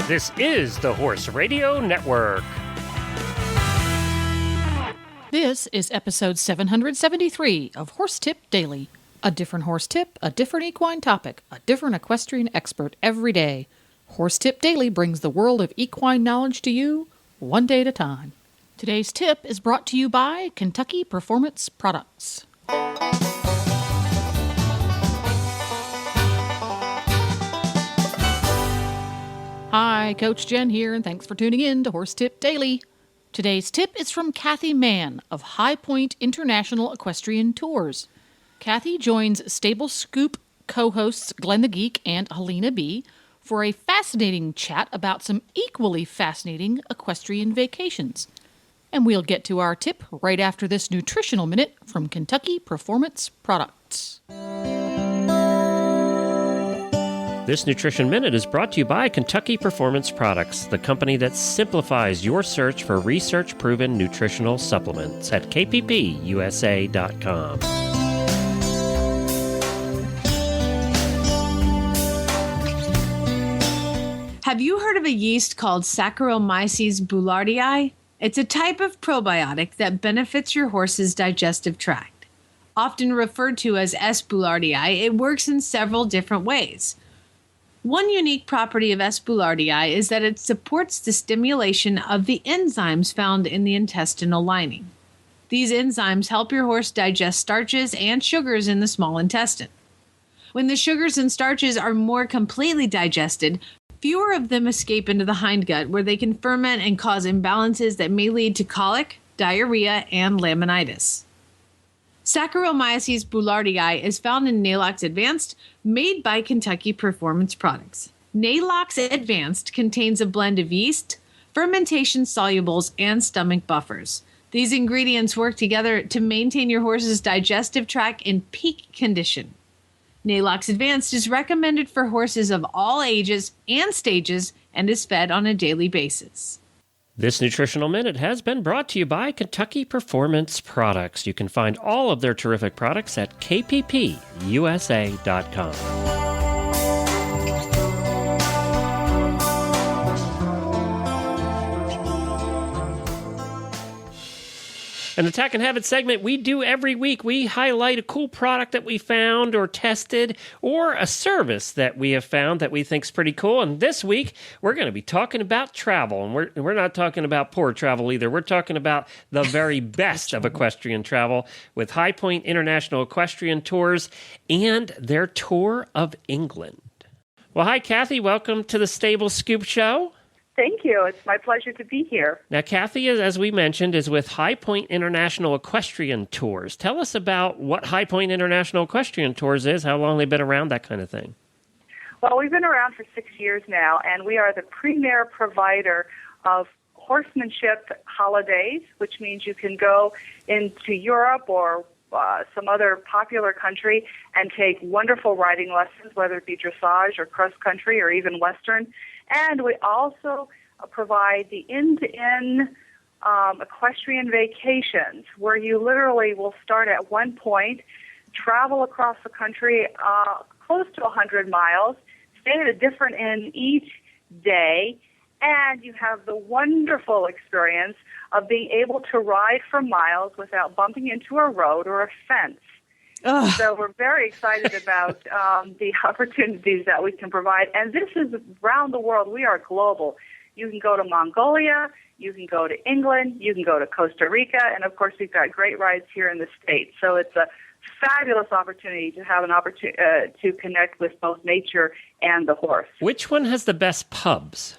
This is the Horse Radio Network. This is episode 773 of Horse Tip Daily. A different horse tip, a different equine topic, a different equestrian expert every day. Horse Tip Daily brings the world of equine knowledge to you, one day at a time. Today's tip is brought to you by Kentucky Performance Products. Hi, Coach Jen here, and thanks for tuning in to Horse Tip Daily. Today's tip is from Kathy Mann of High Point International Equestrian Tours. Kathy joins Stable Scoop co-hosts Glenn the Geek and Helena B. for a fascinating chat about some equally fascinating equestrian vacations. And we'll get to our tip right after this nutritional minute from Kentucky Performance Products. This Nutrition Minute is brought to you by Kentucky Performance Products, the company that simplifies your search for research-proven nutritional supplements at kppusa.com. Have you heard of a yeast called Saccharomyces boulardii? It's a type of probiotic that benefits your horse's digestive tract. Often referred to as S. boulardii, it works in several different ways. One unique property of S. boulardii is that it supports the stimulation of the enzymes found in the intestinal lining. These enzymes help your horse digest starches and sugars in the small intestine. When the sugars and starches are more completely digested, fewer of them escape into the hindgut, where they can ferment and cause imbalances that may lead to colic, diarrhea, and laminitis. Saccharomyces boulardii is found in Nalox Advanced, made by Kentucky Performance Products. Nalox Advanced contains a blend of yeast, fermentation solubles, and stomach buffers. These ingredients work together to maintain your horse's digestive tract in peak condition. Nalox Advanced is recommended for horses of all ages and stages and is fed on a daily basis. This Nutritional Minute has been brought to you by Kentucky Performance Products. You can find all of their terrific products at kppusa.com. In the Tack and Habit segment, we do every week. We highlight a cool product that we found or tested, or a service that we have found that we think is pretty cool. And this week, we're going to be talking about travel. And we're not talking about poor travel either. We're talking about the very best of equestrian travel with High Point International Equestrian Tours and their tour of England. Well, hi, Kathy. Welcome to the Stable Scoop Show. Thank you. It's my pleasure to be here. Now, Kathy, as we mentioned, is with High Point International Equestrian Tours. Tell us about what High Point International Equestrian Tours is, how long they've been around, that kind of thing. Well, we've been around for 6 years now, and we are the premier provider of horsemanship holidays, which means you can go into Europe or some other popular country and take wonderful riding lessons, whether it be dressage or cross-country or even Western. And we also provide the end-to-end equestrian vacations, where you literally will start at one point, travel across the country close to 100 miles, stay at a different inn each day, and you have the wonderful experience of being able to ride for miles without bumping into a road or a fence. Ugh. So we're very excited about the opportunities that we can provide. And this is around the world. We are global. You can go to Mongolia. You can go to England. You can go to Costa Rica. And, of course, we've got great rides here in the States. So it's a fabulous opportunity to have an opportunity to connect with both nature and the horse. Which one has the best pubs?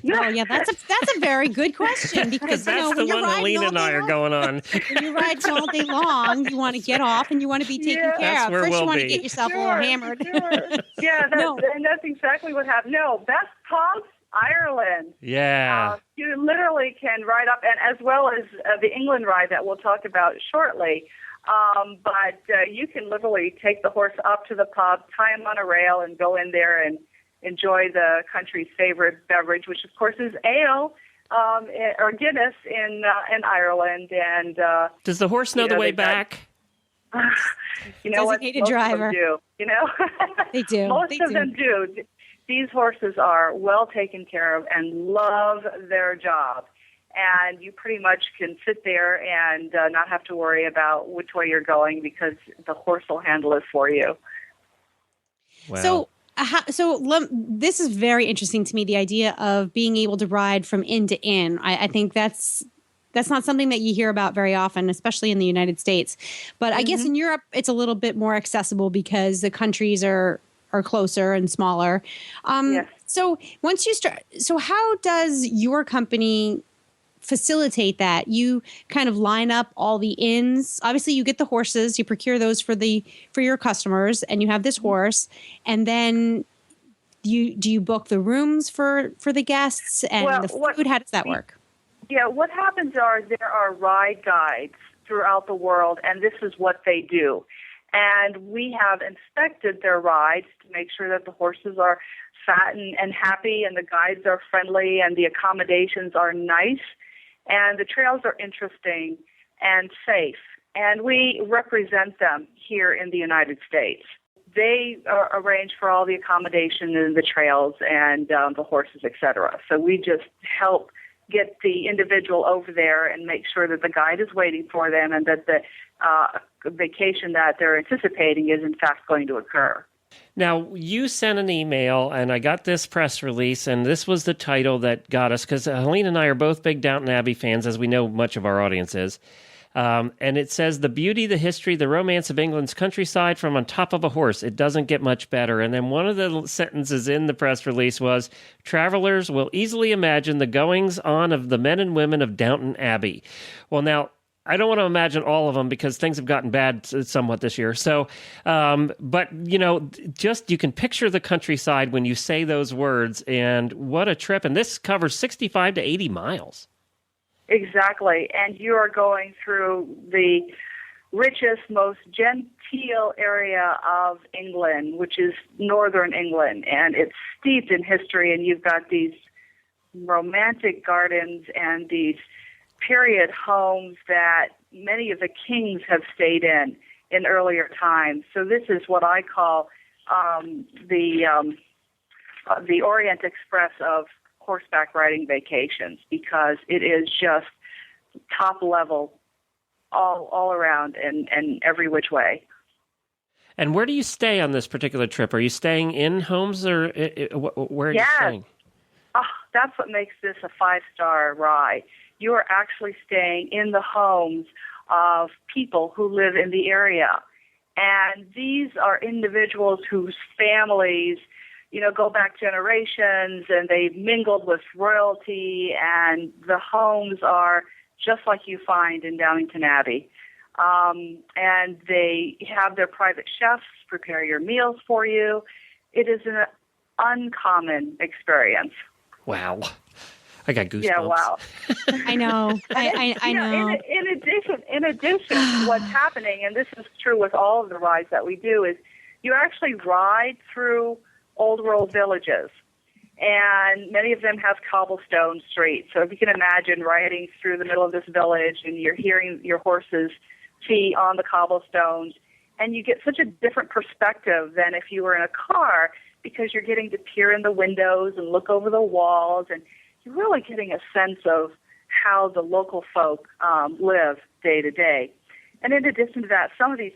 Oh, yeah, that's a very good question, because that's when the you're one Alina and I are going on. When you ride all day long, you want to get off and you want to be taken care of. First, you want to get yourself a little hammered. Yeah, and that's exactly what happened. No, best pubs, Ireland. Yeah. You literally can ride up, and as well as the England ride that we'll talk about shortly. But you can literally take the horse up to the pub, tie him on a rail, and go in there and enjoy the country's favorite beverage, which of course is ale or Guinness in Ireland. And does the horse know the way back? You know what? Designated driver. Of them do. You know, they do. Most of them do. These horses are well taken care of and love their job. And you pretty much can sit there and not have to worry about which way you're going because the horse will handle it for you. Wow. This is very interesting to me, the idea of being able to ride from inn to inn. I think that's not something that you hear about very often, especially in the United States. But I guess in Europe, it's a little bit more accessible because the countries are closer and smaller. Yes. So once you start, so how does your company facilitate that? You kind of line up all the inns. Obviously, you get the horses, you procure those for your customers, and you have this horse, and then do you book the rooms for the guests and the food? How does that work? Yeah, what happens are there are ride guides throughout the world, and this is what they do. And we have inspected their rides to make sure that the horses are fat and happy, and the guides are friendly, and the accommodations are nice, and the trails are interesting and safe. And we represent them here in the United States. They arrange for all the accommodation and the trails and the horses, etc. So we just help get the individual over there and make sure that the guide is waiting for them and that the vacation that they're anticipating is in fact going to occur. Now, you sent an email, and I got this press release, and this was the title that got us, because Helene and I are both big Downton Abbey fans, as we know much of our audience is. And it says, the beauty, the history, the romance of England's countryside from on top of a horse. It doesn't get much better. And then one of the sentences in the press release was, travelers will easily imagine the goings on of the men and women of Downton Abbey. Well, now, I don't want to imagine all of them because things have gotten bad somewhat this year. So, but, just you can picture the countryside when you say those words, and what a trip. And this covers 65 to 80 miles. Exactly. And you are going through the richest, most genteel area of England, which is northern England. And it's steeped in history, and you've got these romantic gardens and these period homes that many of the kings have stayed in earlier times. So this is what I call the Orient Express of horseback riding vacations, because it is just top level all around and every which way. And where do you stay on this particular trip? Are you staying in homes, or where are you staying? Oh, that's what makes this a 5-star ride. You are actually staying in the homes of people who live in the area. And these are individuals whose families, go back generations, and they've mingled with royalty, and the homes are just like you find in Downton Abbey. And they have their private chefs prepare your meals for you. It is an uncommon experience. Wow. I got goosebumps. Yeah, wow. I know. I know. In addition, what's happening, and this is true with all of the rides that we do, is you actually ride through old world villages. And many of them have cobblestone streets. So if you can imagine riding through the middle of this village and you're hearing your horse's feet on the cobblestones, and you get such a different perspective than if you were in a car, because you're getting to peer in the windows and look over the walls, and you're really getting a sense of how the local folk live day to day. And in addition to that, some of these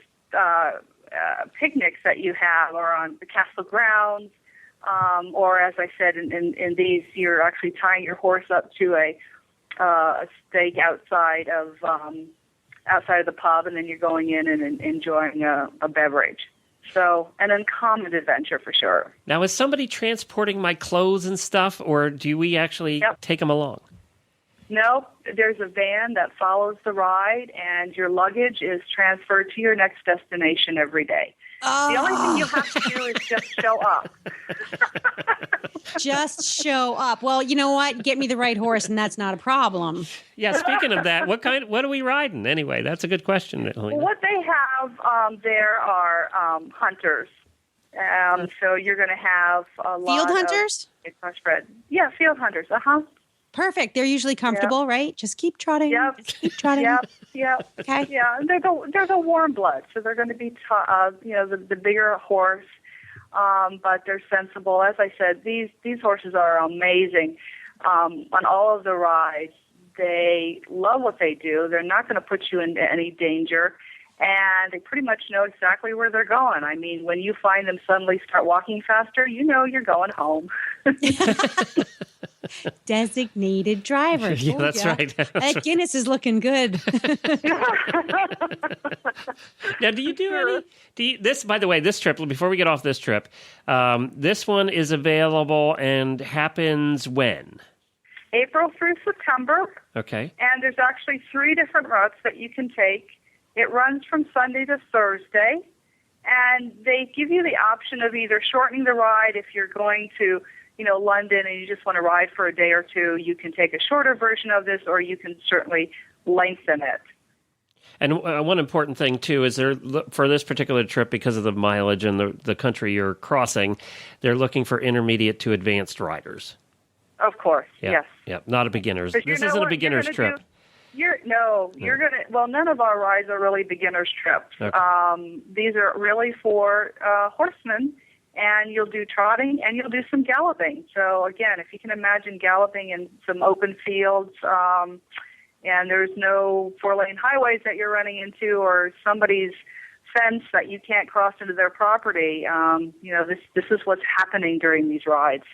picnics that you have are on the castle grounds, or as I said, in these, you're actually tying your horse up to a stake outside of the pub, and then you're going in and enjoying a beverage. So, an uncommon adventure for sure. Now, is somebody transporting my clothes and stuff, or do we actually take them along? No, there's a van that follows the ride, and your luggage is transferred to your next destination every day. Oh. The only thing you have to do is just show up. Just show up. Well, you know what? Get me the right horse, and that's not a problem. Yeah, speaking of that, what are we riding anyway? That's a good question, Helena. What they have there are hunters. So you're going to have a lot field hunters? Yeah, field hunters. Uh-huh. Perfect. They're usually comfortable, right? Just keep trotting. Yep. Just keep trotting. Yep. Okay. Yeah, and they're the warm blood, so they're going to be, the bigger horse. but they're sensible. As I said, these horses are amazing on all of the rides. They love what they do. They're not going to put you into any danger, and they pretty much know exactly where they're going. I mean, when you find them suddenly start walking faster, you know you're going home. Designated driver. Yeah, that's right. That Guinness is looking good. Now, do you do any? This, by the way, this trip. Before we get off this trip, this one is available and happens when? April through September. Okay. And there's actually 3 different routes that you can take. It runs from Sunday to Thursday, and they give you the option of either shortening the ride if you're going to, London and you just want to ride for a day or two. You can take a shorter version of this, or you can certainly lengthen it. And one important thing, too, is for this particular trip, because of the mileage and the country you're crossing, they're looking for intermediate to advanced riders. Of course, Yep. yes. Yep, not a beginner's. But This isn't a beginner's trip. None of our rides are really beginner's trips. Okay. These are really for horsemen, and you'll do trotting and you'll do some galloping. So again, if you can imagine galloping in some open fields, and there's no 4-lane highways that you're running into or somebody's fence that you can't cross into their property, this is what's happening during these rides.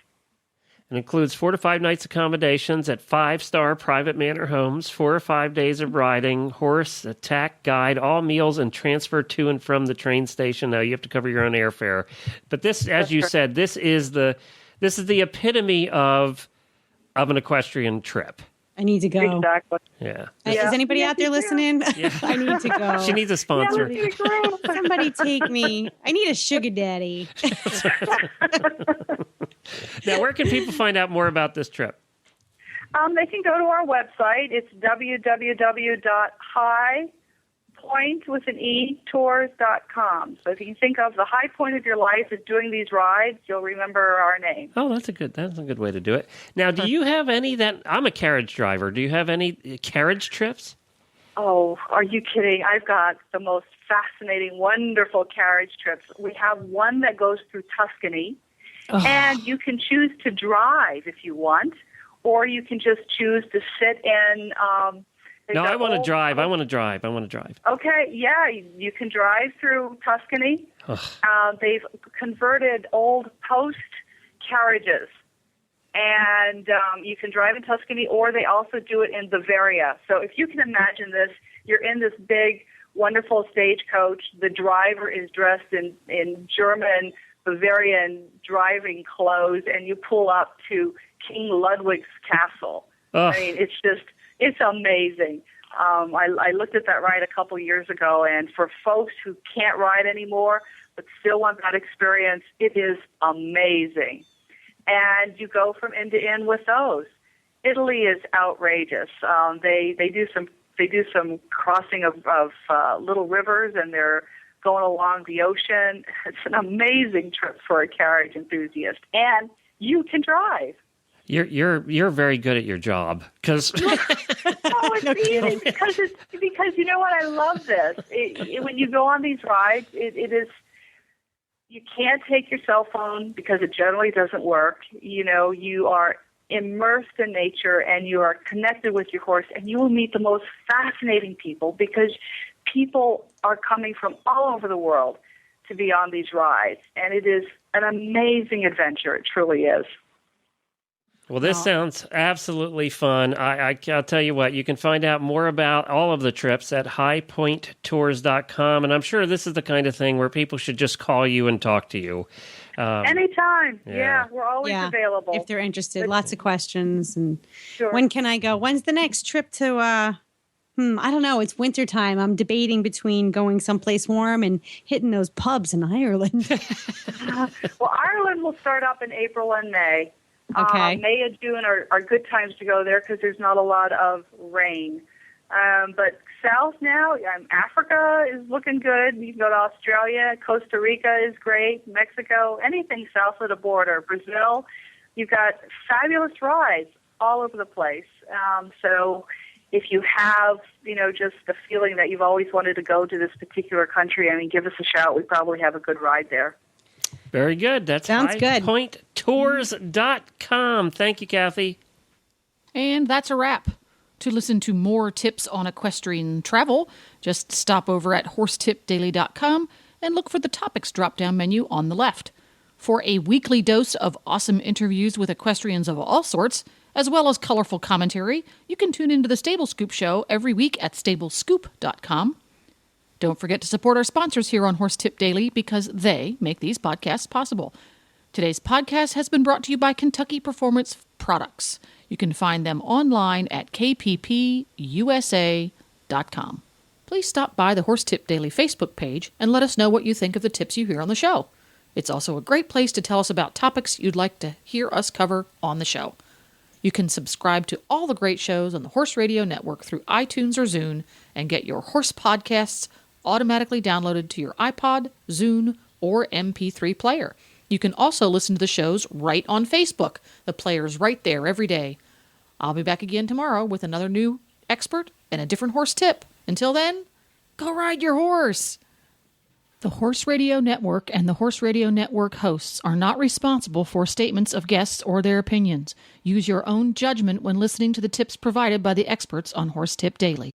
It includes 4 to 5 nights accommodations at 5-star private manor homes, 4 or 5 days of riding, horse, attack guide, all meals, and transfer to and from the train station. Now you have to cover your own airfare. But this, as you said, this is the epitome of an equestrian trip. I need to go. Exactly. Yeah. Is anybody out there listening? Yeah. I need to go. She needs a sponsor. Somebody take me. I need a sugar daddy. Now, where can people find out more about this trip? They can go to our website. It's www.highpointtours.com. So if you can think of the high point of your life is doing these rides, you'll remember our name. Oh, that's a good way to do it. Now, do you have any I'm a carriage driver. Do you have any carriage trips? Oh, are you kidding? I've got the most fascinating, wonderful carriage trips. We have one that goes through Tuscany, and you can choose to drive if you want, or you can just choose to sit in. No, I want to drive. I want to drive. Okay, yeah, you can drive through Tuscany. They've converted old post carriages, and you can drive in Tuscany, or they also do it in Bavaria. So if you can imagine this, you're in this big, wonderful stagecoach. The driver is dressed in German, Bavarian driving clothes, and you pull up to King Ludwig's castle. I mean, it's amazing. I looked at that ride a couple years ago, and for folks who can't ride anymore but still want that experience, it is amazing. And you go from end to end with those. Italy is outrageous. They do some crossing of little rivers, and they're going along the ocean. It's an amazing trip for a carriage enthusiast, and you can drive. You're very good at your job because it's easy because you know what, I love this. When you go on these rides, it is, you can't take your cell phone because it generally doesn't work. You are immersed in nature and you are connected with your horse, and you will meet the most fascinating people because people are coming from all over the world to be on these rides, and it is an amazing adventure. It truly is. Well, this sounds absolutely fun. I'll tell you what, you can find out more about all of the trips at highpointtours.com, and I'm sure this is the kind of thing where people should just call you and talk to you. Anytime. Yeah, we're always available. If they're interested. Lots of questions. And sure. When can I go? When's the next trip to, I don't know. It's wintertime. I'm debating between going someplace warm and hitting those pubs in Ireland. Well, Ireland will start up in April and May. Okay. May and June are good times to go there because there's not a lot of rain. But south now, Africa is looking good. You can go to Australia. Costa Rica is great. Mexico, anything south of the border. Brazil, you've got fabulous rides all over the place. So if you have, just the feeling that you've always wanted to go to this particular country, give us a shout. We probably have a good ride there. Very good. That's Sounds good. highpointtours.com. Thank you, Kathy. And that's a wrap. To listen to more tips on equestrian travel, just stop over at horsetipdaily.com and look for the topics drop-down menu on the left. For a weekly dose of awesome interviews with equestrians of all sorts, as well as colorful commentary, you can tune into the Stable Scoop Show every week at stablescoop.com. Don't forget to support our sponsors here on Horse Tip Daily because they make these podcasts possible. Today's podcast has been brought to you by Kentucky Performance Products. You can find them online at kppusa.com. Please stop by the Horse Tip Daily Facebook page and let us know what you think of the tips you hear on the show. It's also a great place to tell us about topics you'd like to hear us cover on the show. You can subscribe to all the great shows on the Horse Radio Network through iTunes or Zune and get your horse podcasts automatically downloaded to your iPod, Zune, or MP3 player. You can also listen to the shows right on Facebook. The player's right there every day. I'll be back again tomorrow with another new expert and a different horse tip. Until then, go ride your horse! The Horse Radio Network and the Horse Radio Network hosts are not responsible for statements of guests or their opinions. Use your own judgment when listening to the tips provided by the experts on Horse Tip Daily.